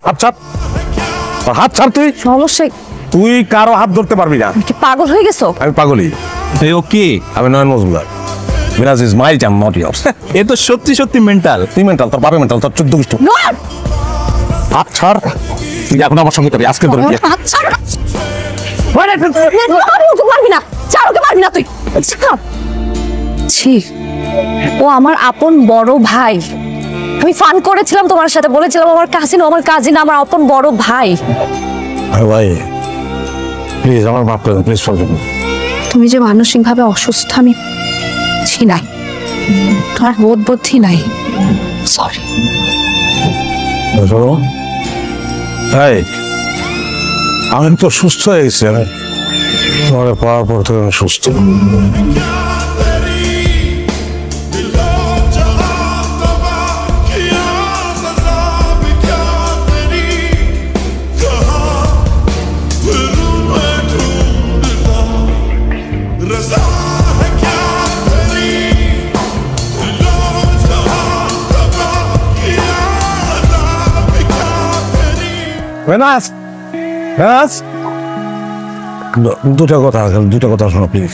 হাত ছাড়, হাত ছাড়। তুই সমস্যা, তুই কারো হাত ধরতে পারবি না। কি পাগল হয়ে গেছো? আমি পাগলই। ওকে, আমি Nayan Majumdar. Miraj is my jam, not years. এ তো সত্যি সত্যি মেন্টাল। তুই মেন্টাল, তোর বাপে মেন্টাল, তোর 14 গোষ্ঠ। হাত ছাড়। তুই এখন আমার সঙ্গে যাবি, আজকে ধরে বিয়ে। হাত ছাড়। পারবি না, চারুকে পারবি না তুই। ছি, ও আমার আপন বড় ভাই। আমি ফান করেছিলাম তোমার সাথে, বলেছিলাম আমার কাজিন, আমার কাজিন আমার আপন বড় ভাই। ভাই প্লিজ আমার মাফ করে দিন, প্লিজ ফরগিভ মি। তুমি যে মানসিকভাবে অসুস্থ আমি ছি নাই, তোমার বোধ বুদ্ধি নাই। সরি। শোনো, এই আমি তো সুস্থ হয়ে গেছি। তোমার পাওয়ার পর তো আমি সুস্থ। বেনাস, বেনাস, দুটা কথা শোনো প্লিজ।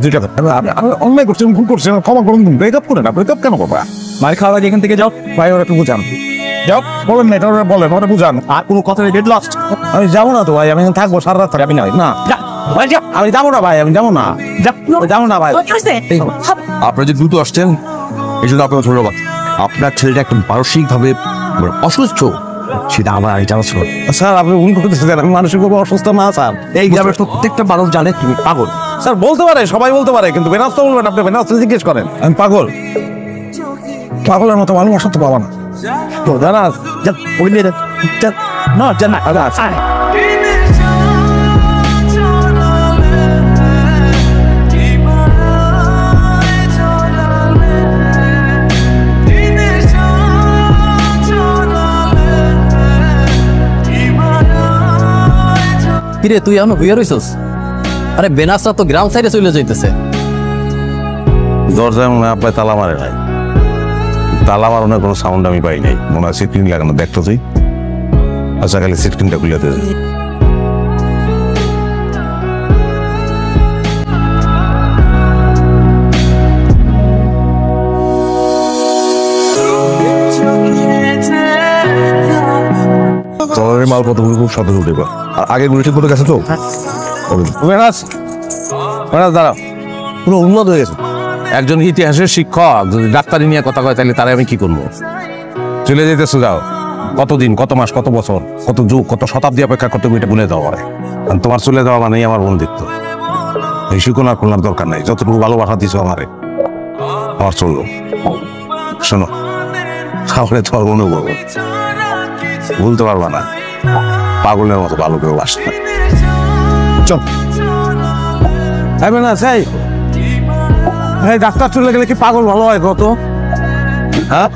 দুইটা কথা, আমি অন্যায় করছি, ভুল করছি, ক্ষমা করুন। ব্রেকআপ করে না, ব্রেকআপ কেন করবা? মার খাওয়া এখান থেকে যাও। ভাই ওরা একটু বুঝান, যাও। বলেন না, এটা ওরা বলেন, ওরা বুঝান। আর কোনো কথা নেই, গেট লস্ট। আমি যাবো না তো ভাই, আমি এখানে থাকবো সারা রাত থাকবো। যাবি না ভাই? না, আমি যাবো না ভাই, আমি যাবো না, যাবো না ভাই। আপনারা যে দ্রুত আসছেন এই জন্য আপনাকে ধন্যবাদ। আপনার ছেলেটা একদম মানসিকভাবে অসুস্থ, সেটা আমার আগে জানা ছিল। স্যার আপনি ভুল করতেছেন, আমি মানসিকভাবে অসুস্থ না স্যার। এই গ্রামের প্রত্যেকটা মানুষ জানে তুমি পাগল। স্যার বলতে পারে, সবাই বলতে পারে, কিন্তু বেনাস তো বলবেন। আপনি বেনাস জিজ্ঞেস করেন আমি পাগল। পাগলের মতো ভালোবাসা তো পাবা না তো বেনাস। ওই নিয়ে না জানা। কিরে তুই এখনো হইয়া রইছস? আরে বেনাসটা তো গ্রাম সাইডে চলে যাইতেছে। দরজায় মনে হয় আপনার তালা মারে নাই। তালা মারানোর কোনো সাউন্ড আমি পাই নাই। মনে হয় সিটকিন লাগানো, দেখতো তুই। আচ্ছা খালি সিটকিনটা খুলে দে। তোমার মালপত্রগুলো খুব সাথে উঠে বা আগে গুলো ঠিক মতো গেছে তো? বেনাস, বেনাস দাঁড়াও, পুরো উন্নত হয়ে গেছে। একজন ইতিহাসের শিক্ষক যদি ডাক্তারি নিয়ে কথা কয় তাহলে তারা আমি কি করবো? চলে যেতেছো, যাও। কতদিন, কত মাস, কত বছর, কত যুগ, কত শতাব্দী অপেক্ষা করতে এটা ভুলে দেওয়া হয়। তোমার চলে যাওয়া মানেই আমার বন্দিত্ব। এই শিকোনার খোলার দরকার নাই। যতটুকু ভালোবাসা দিছো আমারে, আমার চললো। শোনো, তাহলে তোমার মনে করবো, ভুলতে পারবা না। পাগলের মতো ভালো করে বাস না। চল না, সেই ডাক্তার চলে গেলে কি পাগল ভালো হয় কত? হ্যাঁ